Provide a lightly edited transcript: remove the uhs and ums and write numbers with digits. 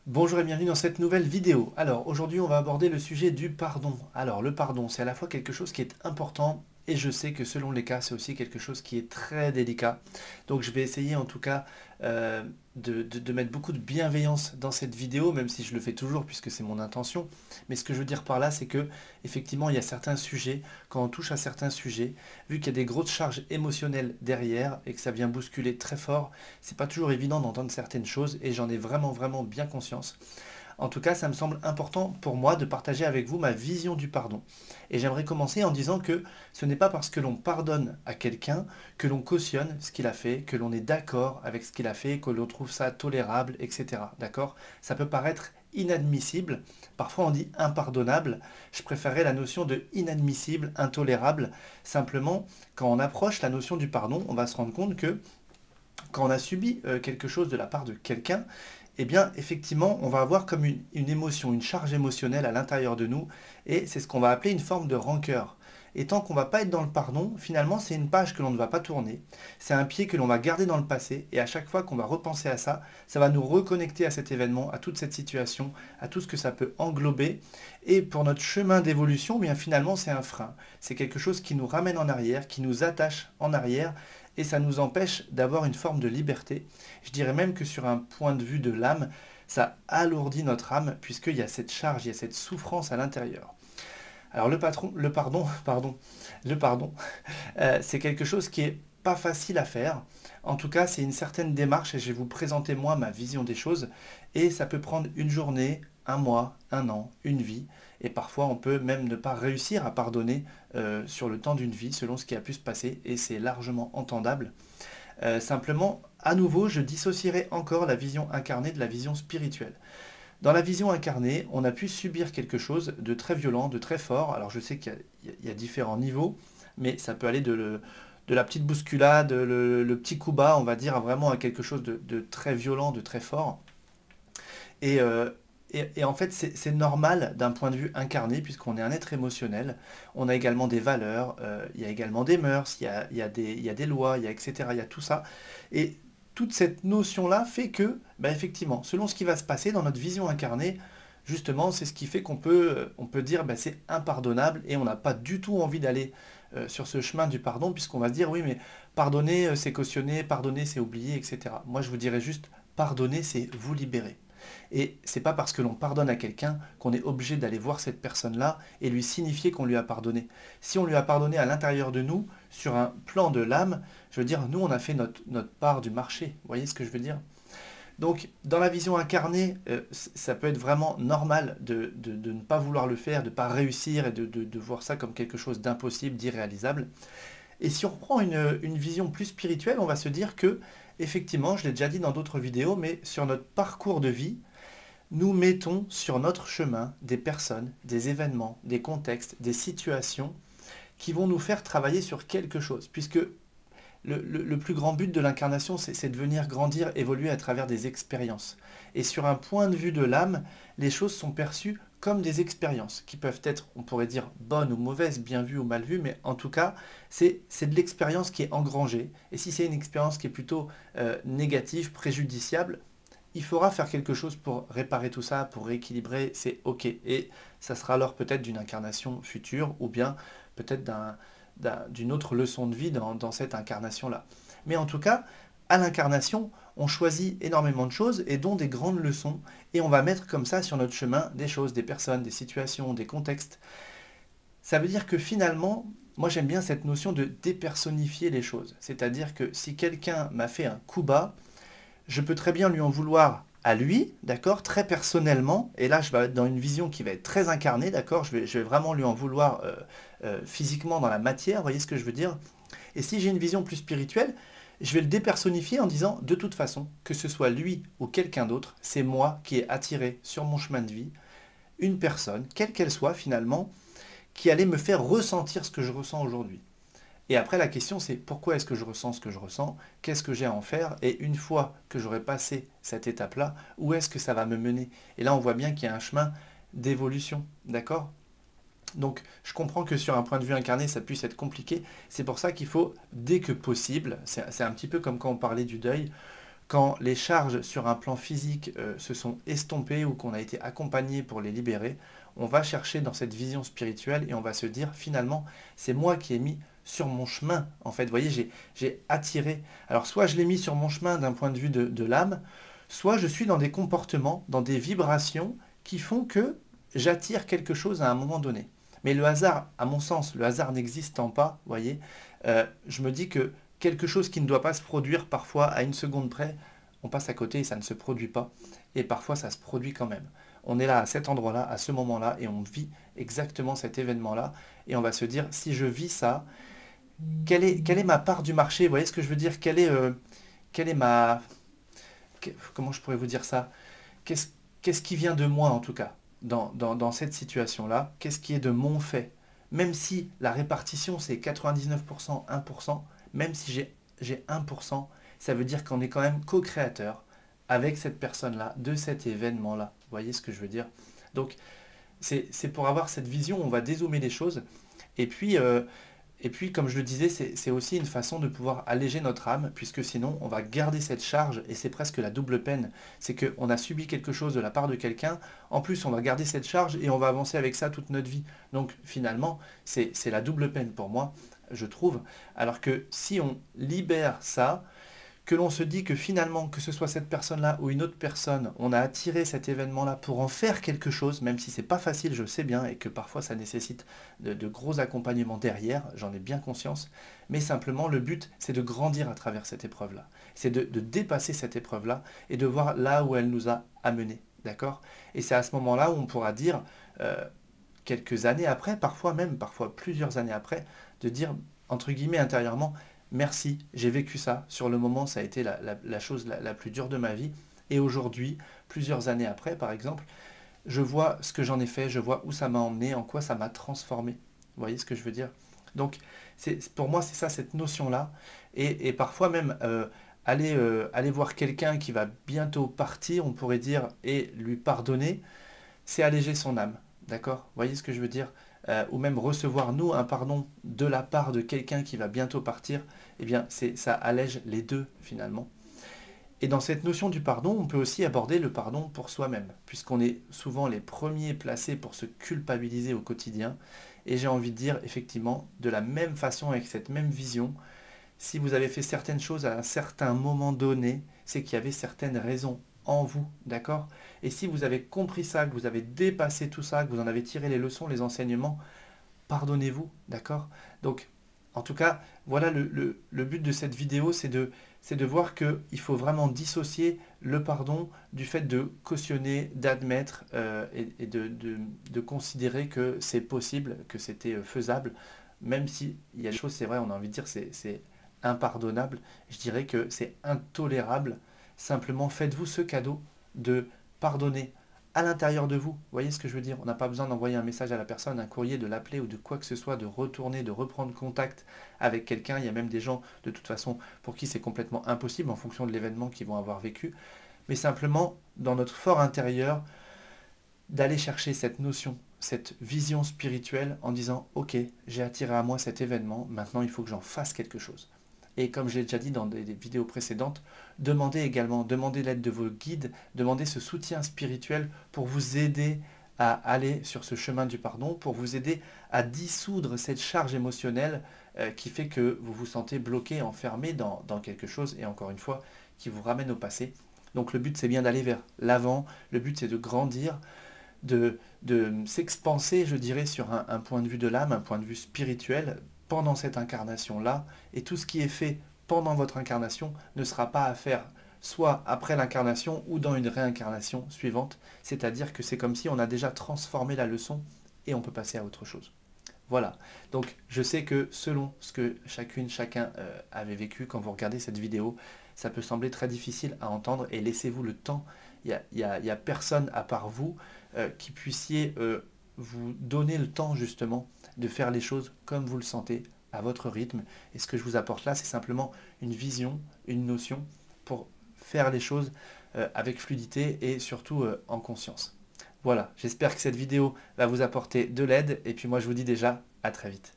Bonjour et bienvenue dans cette nouvelle vidéo. Alors aujourd'hui on va aborder le sujet du pardon. Alors le pardon c'est à la fois quelque chose qui est important et je sais que selon les cas c'est aussi quelque chose qui est très délicat. Donc je vais essayer en tout cas de mettre beaucoup de bienveillance dans cette vidéo, même si je le fais toujours puisque c'est mon intention. Mais ce que je veux dire par là c'est que effectivement il y a certains sujets, quand on touche à certains sujets, vu qu'il y a des grosses charges émotionnelles derrière et que ça vient bousculer très fort, c'est pas toujours évident d'entendre certaines choses et j'en ai vraiment bien conscience. En tout cas, ça me semble important pour moi de partager avec vous ma vision du pardon. Et j'aimerais commencer en disant que ce n'est pas parce que l'on pardonne à quelqu'un que l'on cautionne ce qu'il a fait, que l'on est d'accord avec ce qu'il a fait, que l'on trouve ça tolérable, etc. D'accord? Ça peut paraître inadmissible, parfois on dit impardonnable. Je préférerais la notion de inadmissible, intolérable. Simplement, quand on approche la notion du pardon, on va se rendre compte que quand on a subi quelque chose de la part de quelqu'un, eh bien, effectivement, on va avoir comme une émotion, une charge émotionnelle à l'intérieur de nous, et c'est ce qu'on va appeler une forme de rancœur. Et tant qu'on ne va pas être dans le pardon, finalement, c'est une page que l'on ne va pas tourner, c'est un pied que l'on va garder dans le passé, et à chaque fois qu'on va repenser à ça, ça va nous reconnecter à cet événement, à toute cette situation, à tout ce que ça peut englober. Et pour notre chemin d'évolution, eh bien finalement, c'est un frein. C'est quelque chose qui nous ramène en arrière, qui nous attache en arrière, et ça nous empêche d'avoir une forme de liberté. Je dirais même que sur un point de vue de l'âme, ça alourdit notre âme puisqu'il y a cette charge, il y a cette souffrance à l'intérieur. Alors le pardon, c'est quelque chose qui est pas facile à faire. En tout cas, c'est une certaine démarche et je vais vous présenter moi ma vision des choses. Et ça peut prendre une journée, un mois, un an, une vie. Et parfois, on peut même ne pas réussir à pardonner sur le temps d'une vie, selon ce qui a pu se passer. Et c'est largement entendable. Simplement, à nouveau, je dissocierai encore la vision incarnée de la vision spirituelle. Dans la vision incarnée, on a pu subir quelque chose de très violent, de très fort. Alors je sais qu'il y a différents niveaux, mais ça peut aller de la petite bousculade, le petit coup bas, on va dire, vraiment à quelque chose de très violent, de très fort. Et, euh, et en fait, c'est normal d'un point de vue incarné, puisqu'on est un être émotionnel. On a également des valeurs, il y a également des mœurs, il y a des lois, etc. Il y a tout ça. Et toute cette notion-là fait que, bah, effectivement, selon ce qui va se passer dans notre vision incarnée, justement, c'est ce qui fait on peut dire bah, c'est impardonnable et on n'a pas du tout envie d'aller sur ce chemin du pardon, puisqu'on va se dire oui, mais pardonner, c'est cautionner, pardonner, c'est oublier, etc. Moi, je vous dirais juste, pardonner, c'est vous libérer. Et c'est pas parce que l'on pardonne à quelqu'un qu'on est obligé d'aller voir cette personne-là et lui signifier qu'on lui a pardonné. Si on lui a pardonné à l'intérieur de nous, sur un plan de l'âme, je veux dire, nous, on a fait notre part du marché. Vous voyez ce que je veux dire? Donc, dans la vision incarnée, ça peut être vraiment normal de ne pas vouloir le faire, de ne pas réussir et de voir ça comme quelque chose d'impossible, d'irréalisable. Et si on reprend une vision plus spirituelle, on va se dire que, effectivement, je l'ai déjà dit dans d'autres vidéos, mais sur notre parcours de vie, nous mettons sur notre chemin des personnes, des événements, des contextes, des situations qui vont nous faire travailler sur quelque chose. Puisque le plus grand but de l'incarnation, c'est de venir grandir, évoluer à travers des expériences. Et sur un point de vue de l'âme, les choses sont perçues comme des expériences, qui peuvent être, on pourrait dire, bonnes ou mauvaises, bien vues ou mal vues, mais en tout cas, c'est de l'expérience qui est engrangée. Et si c'est une expérience qui est plutôt négative, préjudiciable, il faudra faire quelque chose pour réparer tout ça, pour rééquilibrer, c'est ok. Et ça sera alors peut-être d'une incarnation future, ou bien peut-être d'une autre leçon de vie dans cette incarnation-là. Mais en tout cas, à l'incarnation, on choisit énormément de choses et dont des grandes leçons, et on va mettre comme ça sur notre chemin des choses, des personnes, des situations, des contextes. Ça veut dire que finalement, moi j'aime bien cette notion de dépersonnifier les choses. C'est-à-dire que si quelqu'un m'a fait un coup bas, je peux très bien lui en vouloir à lui, d'accord, très personnellement, et là je vais être dans une vision qui va être très incarnée, d'accord, je vais vraiment lui en vouloir physiquement dans la matière, vous voyez ce que je veux dire? Et si j'ai une vision plus spirituelle, je vais le dépersonnifier en disant, de toute façon, que ce soit lui ou quelqu'un d'autre, c'est moi qui ai attiré sur mon chemin de vie une personne, quelle qu'elle soit finalement, qui allait me faire ressentir ce que je ressens aujourd'hui. Et après, la question, c'est pourquoi est-ce que je ressens ce que je ressens? Qu'est-ce que j'ai à en faire? Et une fois que j'aurai passé cette étape-là, où est-ce que ça va me mener? Et là, on voit bien qu'il y a un chemin d'évolution, d'accord? Donc, je comprends que sur un point de vue incarné, ça puisse être compliqué. C'est pour ça qu'il faut, dès que possible, c'est un petit peu comme quand on parlait du deuil, quand les charges sur un plan physique se sont estompées ou qu'on a été accompagné pour les libérer, on va chercher dans cette vision spirituelle et on va se dire finalement, c'est moi qui ai mis sur mon chemin. En fait, vous voyez, j'ai attiré. Alors, soit je l'ai mis sur mon chemin d'un point de vue de l'âme, soit je suis dans des comportements, dans des vibrations qui font que j'attire quelque chose à un moment donné. Mais le hasard, à mon sens, le hasard n'existant pas, vous voyez, je me dis que quelque chose qui ne doit pas se produire parfois à une seconde près, on passe à côté et ça ne se produit pas. Et parfois ça se produit quand même. On est là à cet endroit-là, à ce moment-là, et on vit exactement cet événement-là. Et on va se dire, si je vis ça, quelle est ma part du marché? Vous voyez ce que je veux dire? Quelle est ma... Comment je pourrais vous dire ça? Qu'est-ce qu'est-ce qui vient de moi en tout cas dans cette situation-là? Qu'est-ce qui est de mon fait? Même si la répartition c'est 99%, 1%, même si j'ai 1%, ça veut dire qu'on est quand même co-créateur avec cette personne-là, de cet événement-là. Vous voyez ce que je veux dire? Donc c'est pour avoir cette vision, on va dézoomer les choses. Et puis, comme je le disais, c'est aussi une façon de pouvoir alléger notre âme, puisque sinon, on va garder cette charge, et c'est presque la double peine. C'est qu'on a subi quelque chose de la part de quelqu'un, en plus, on va garder cette charge, et on va avancer avec ça toute notre vie. Donc, finalement, c'est la double peine pour moi, je trouve. Alors que si on libère ça, que l'on se dit que finalement, que ce soit cette personne-là ou une autre personne, on a attiré cet événement-là pour en faire quelque chose, même si c'est pas facile, je sais bien, et que parfois ça nécessite de gros accompagnements derrière, j'en ai bien conscience, mais simplement le but, c'est de grandir à travers cette épreuve-là. C'est de dépasser cette épreuve-là et de voir là où elle nous a amenés, d'accord? Et c'est à ce moment-là où on pourra dire, quelques années après, parfois plusieurs années après, de dire, entre guillemets, intérieurement, merci, j'ai vécu ça. Sur le moment, ça a été la chose la plus dure de ma vie. Et aujourd'hui, plusieurs années après, par exemple, je vois ce que j'en ai fait, je vois où ça m'a emmené, en quoi ça m'a transformé. Vous voyez ce que je veux dire? Donc, pour moi, c'est ça, cette notion-là. Et parfois même, aller voir quelqu'un qui va bientôt partir, on pourrait dire, et lui pardonner, c'est alléger son âme. D'accord? Vous voyez ce que je veux dire? Ou même recevoir, nous, un pardon de la part de quelqu'un qui va bientôt partir, eh bien, ça allège les deux, finalement. Et dans cette notion du pardon, on peut aussi aborder le pardon pour soi-même, puisqu'on est souvent les premiers placés pour se culpabiliser au quotidien. Et j'ai envie de dire, effectivement, de la même façon, avec cette même vision, si vous avez fait certaines choses à un certain moment donné, c'est qu'il y avait certaines raisons en vous, d'accord? Et si vous avez compris ça, que vous avez dépassé tout ça, que vous en avez tiré les leçons, les enseignements, pardonnez-vous, d'accord? Donc, en tout cas, voilà le but de cette vidéo, c'est de voir qu'il faut vraiment dissocier le pardon du fait de cautionner, d'admettre et de considérer que c'est possible, que c'était faisable, même si il y a des choses, c'est vrai, on a envie de dire c'est impardonnable, je dirais que c'est intolérable. Simplement, faites-vous ce cadeau de pardonner à l'intérieur de vous. Vous voyez ce que je veux dire? On n'a pas besoin d'envoyer un message à la personne, un courrier, de l'appeler ou de quoi que ce soit, de retourner, de reprendre contact avec quelqu'un. Il y a même des gens, de toute façon, pour qui c'est complètement impossible en fonction de l'événement qu'ils vont avoir vécu. Mais simplement, dans notre fort intérieur, d'aller chercher cette notion, cette vision spirituelle en disant, ok, j'ai attiré à moi cet événement, maintenant il faut que j'en fasse quelque chose. Et comme je l'ai déjà dit dans des vidéos précédentes, demandez l'aide de vos guides, demandez ce soutien spirituel pour vous aider à aller sur ce chemin du pardon, pour vous aider à dissoudre cette charge émotionnelle qui fait que vous vous sentez bloqué, enfermé dans quelque chose, et encore une fois, qui vous ramène au passé. Donc le but c'est bien d'aller vers l'avant, le but c'est de grandir, de s'expanser, je dirais, sur un point de vue de l'âme, un point de vue spirituel, pendant cette incarnation-là, et tout ce qui est fait pendant votre incarnation ne sera pas à faire soit après l'incarnation ou dans une réincarnation suivante, c'est-à-dire que c'est comme si on a déjà transformé la leçon et on peut passer à autre chose. Voilà, donc je sais que selon ce que chacun avait vécu, quand vous regardez cette vidéo, ça peut sembler très difficile à entendre et laissez-vous le temps. Il n'y a personne à part vous qui puissiez vous donner le temps justement de faire les choses comme vous le sentez, à votre rythme. Et ce que je vous apporte là, c'est simplement une vision, une notion pour faire les choses avec fluidité et surtout en conscience. Voilà, j'espère que cette vidéo va vous apporter de l'aide et puis moi je vous dis déjà à très vite.